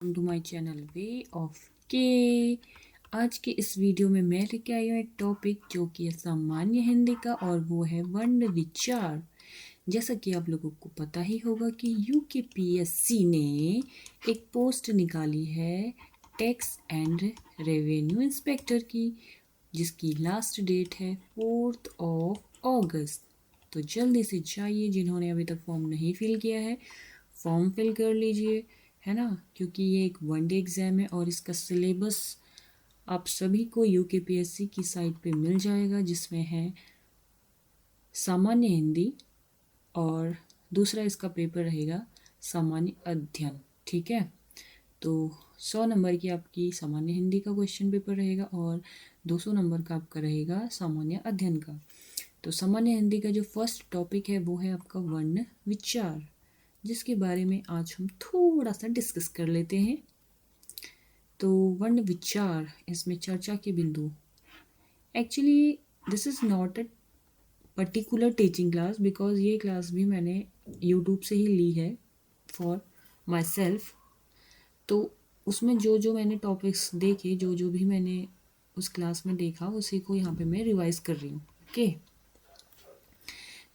To my channel way of के। आज के इस वीडियो में मैं लेके आई हूँ एक टॉपिक जो कि है सामान्य हिंदी का, और वो है वर्ण विचार। जैसा कि आप लोगों को पता ही होगा कि यूकेपीएससी ने एक पोस्ट निकाली है टैक्स एंड रेवेन्यू इंस्पेक्टर की, जिसकी लास्ट डेट है 4 अगस्त। तो जल्दी से जाइए, जिन्होंने अभी तक फॉर्म नहीं फिल किया है फॉर्म फिल कर लीजिए, है ना, क्योंकि ये एक वनडे एग्ज़ाम है और इसका सिलेबस आप सभी को यूकेपीएससी की साइट पे मिल जाएगा, जिसमें है सामान्य हिंदी और दूसरा इसका पेपर रहेगा सामान्य अध्ययन। ठीक है, तो 100 नंबर की आपकी सामान्य हिंदी का क्वेश्चन पेपर रहेगा और 200 नंबर का आपका रहेगा सामान्य अध्ययन का। तो सामान्य हिंदी का जो फर्स्ट टॉपिक है वो है आपका वर्ण विचार, जिसके बारे में आज हम थोड़ा सा डिस्कस कर लेते हैं। तो वर्ण विचार, इसमें चर्चा के बिंदु, actually this is not a particular teaching class, because ये क्लास भी मैंने यूट्यूब से ही ली है फॉर माई सेल्फ। तो उसमें जो जो मैंने टॉपिक्स देखे, जो जो भी मैंने उस क्लास में देखा, उसी को यहाँ पे मैं रिवाइज कर रही हूँ। ओके,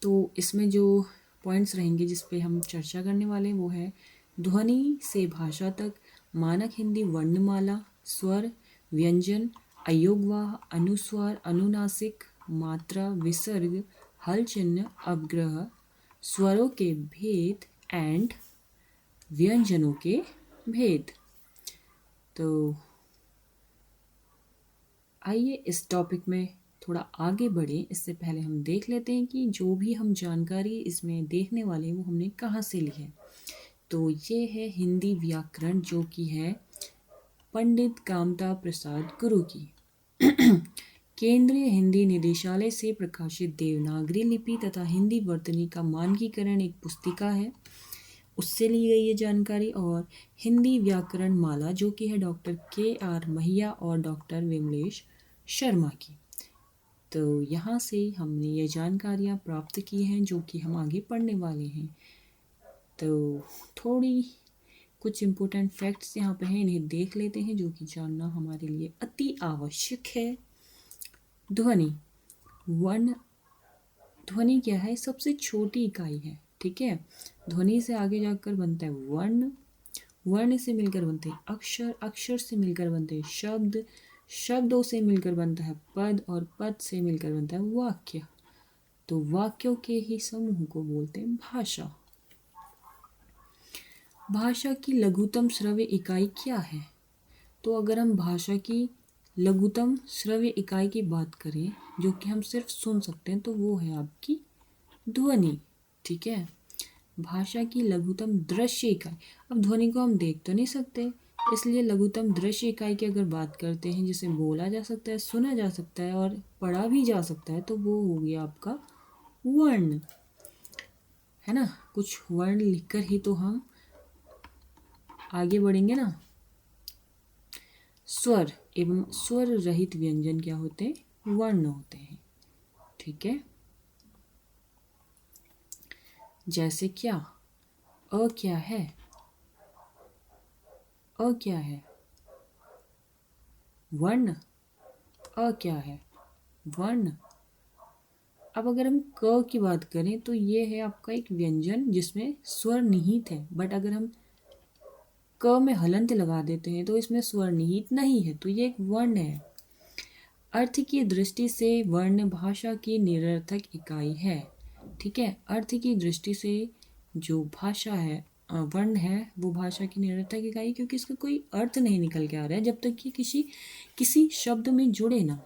तो इसमें जो पॉइंट्स रहेंगे जिस पे हम चर्चा करने वाले हैं वो है ध्वनि से भाषा तक, मानक हिंदी वर्णमाला, स्वर, व्यंजन, अयोगवाह, अनुस्वार, अनुनासिक, मात्रा, विसर्ग, हल चिन्ह, अपग्रह, स्वरों के भेद एंड व्यंजनों के भेद। तो आइए इस टॉपिक में थोड़ा आगे बढ़ें। इससे पहले हम देख लेते हैं कि जो भी हम जानकारी इसमें देखने वाले हैं वो हमने कहाँ से ली है। तो ये है हिंदी व्याकरण, जो कि है पंडित कामता प्रसाद गुरु की। केंद्रीय हिंदी निदेशालय से प्रकाशित देवनागरी लिपि तथा हिंदी वर्तनी का मानकीकरण एक पुस्तिका है, उससे ली गई ये जानकारी। और हिंदी व्याकरण माला, जो कि है डॉक्टर KR महिया और डॉक्टर विमलेश शर्मा की। तो यहाँ से हमने ये जानकारियाँ प्राप्त की हैं जो कि हम आगे पढ़ने वाले हैं। तो थोड़ी कुछ इम्पोर्टेंट फैक्ट्स यहाँ पे हैं, इन्हें देख लेते हैं, जो कि जानना हमारे लिए अति आवश्यक है। ध्वनि, वर्ण, ध्वनि क्या है? सबसे छोटी इकाई है। ठीक है, ध्वनि से आगे जाकर बनता है वर्ण, वर्ण से मिलकर बनते हैं अक्षर, अक्षर से मिलकर बनते हैं शब्द, शब्दों से मिलकर बनता है पद, और पद से मिलकर बनता है वाक्य। तो वाक्यों के ही समूह को बोलते हैं भाषा। भाषा की लघुतम श्रव्य इकाई क्या है? तो अगर हम भाषा की लघुतम श्रव्य इकाई की बात करें, जो कि हम सिर्फ सुन सकते हैं, तो वो है आपकी ध्वनि। ठीक है, भाषा की लघुतम दृश्य इकाई, अब ध्वनि को हम देख तो नहीं सकते, इसलिए लघुतम दृश्य इकाई की अगर बात करते हैं, जिसे बोला जा सकता है, सुना जा सकता है और पढ़ा भी जा सकता है, तो वो हो गया आपका वर्ण, है ना। कुछ वर्ण लिखकर ही तो हम आगे बढ़ेंगे ना। स्वर एवं स्वर रहित व्यंजन क्या होते हैं? वर्ण होते हैं। ठीक है, जैसे क्या? अ क्या है? अ क्या है? वर्ण। अ क्या है? वर्ण। अब अगर हम क की बात करें, तो ये है आपका एक व्यंजन जिसमें स्वर निहित है, बट अगर हम क में हलंत लगा देते हैं तो इसमें स्वर निहित नहीं है, तो ये एक वर्ण है। अर्थ की दृष्टि से वर्ण भाषा की निरर्थक इकाई है। ठीक है, अर्थ की दृष्टि से जो भाषा है, वर्ण है, वो भाषा की निरर्थक इकाई, क्योंकि इसका कोई अर्थ नहीं निकल के आ रहा है जब तक कि किसी शब्द में जुड़े ना।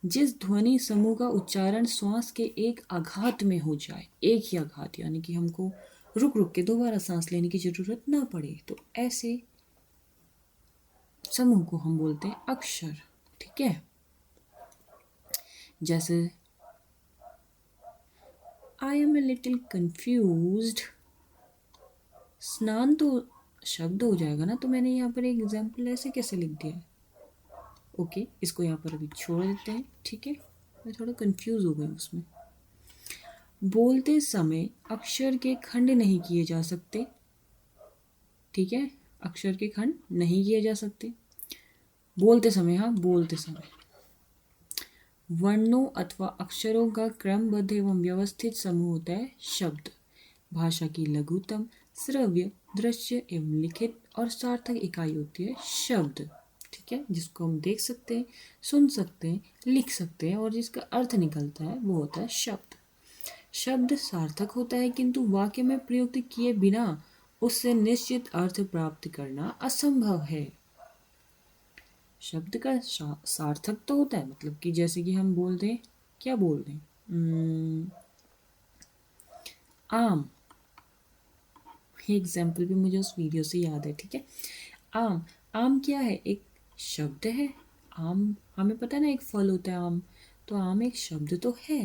जिस ध्वनि समूह का उच्चारण श्वास के एक आघात में हो जाए, एक ही आघात, यानी कि हमको रुक रुक के दोबारा सांस लेने की जरूरत ना पड़े, तो ऐसे समूह को हम बोलते हैं अक्षर। ठीक है, जैसे I am a little confused, स्नान तो शब्द हो जाएगा ना, तो मैंने यहाँ पर एक एग्जाम्पल ऐसे कैसे लिख दिया है? ओके, इसको यहाँ पर अभी छोड़ देते हैं। ठीक है, मैं थोड़ा कंफ्यूज हो गई उसमें। बोलते समय अक्षर के खंड नहीं किए जा सकते। ठीक है, अक्षर के खंड नहीं किए जा सकते। बोलते समय, हाँ बोलते समय वर्णों अथवा अक्षरों का क्रमबद्ध एवं व्यवस्थित समूह होता है शब्द। भाषा की लघुतम, श्रव्य, दृश्य एवं लिखित और सार्थक इकाई होती है शब्द। ठीक है, जिसको हम देख सकते हैं, सुन सकते हैं, लिख सकते हैं और जिसका अर्थ निकलता है वो होता है शब्द। शब्द सार्थक होता है किंतु वाक्य में प्रयुक्त किए बिना उससे निश्चित अर्थ प्राप्त करना असंभव है। शब्द का सार्थक तो होता है, मतलब कि जैसे कि हम बोल दें, क्या बोल दें, आम। एग्जाम्पल भी मुझे उस वीडियो से याद है। ठीक है, आम, आम क्या है, एक शब्द है। आम हमें पता है ना, एक फल होता है आम, तो आम एक शब्द तो है,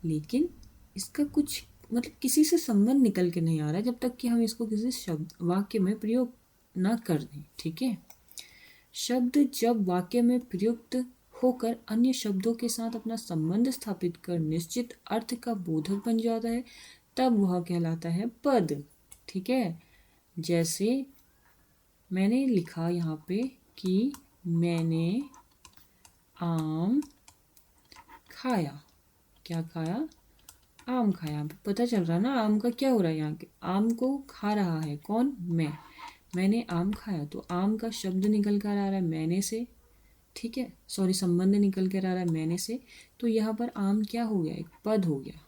लेकिन इसका कुछ मतलब किसी से संबंध निकल के नहीं आ रहा जब तक कि हम इसको किसी शब्द वाक्य में प्रयोग ना कर दें। ठीक है, शब्द जब वाक्य में प्रयुक्त होकर अन्य शब्दों के साथ अपना संबंध स्थापित कर निश्चित अर्थ का बोधक बन जाता है, तब वह कहलाता है पद। ठीक है, जैसे मैंने लिखा यहाँ पे कि मैंने आम खाया। क्या खाया, आम खाया। पता चल रहा ना आम का क्या हो रहा है, यहाँ के आम को खा रहा है कौन, मैंने आम खाया, तो आम का शब्द निकल कर आ रहा है मैंने से। ठीक है, सॉरी, संबंध निकल कर आ रहा है मैंने से, तो यहाँ पर आम क्या हो गया, एक पद हो गया।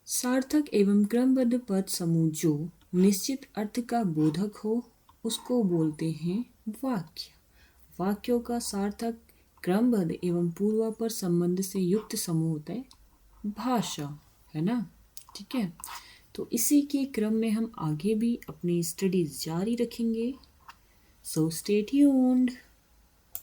सार्थक एवं क्रमबद्ध पद समूह जो निश्चित अर्थ का बोधक हो उसको बोलते हैं वाक्य। वाक्यों का सार्थक, क्रमबद्ध एवं पूर्वापर संबंध से युक्त समूह होता है भाषा, है ना। ठीक है, तो इसी के क्रम में हम आगे भी अपनी स्टडीज जारी रखेंगे, सो स्टे ट्यून्ड।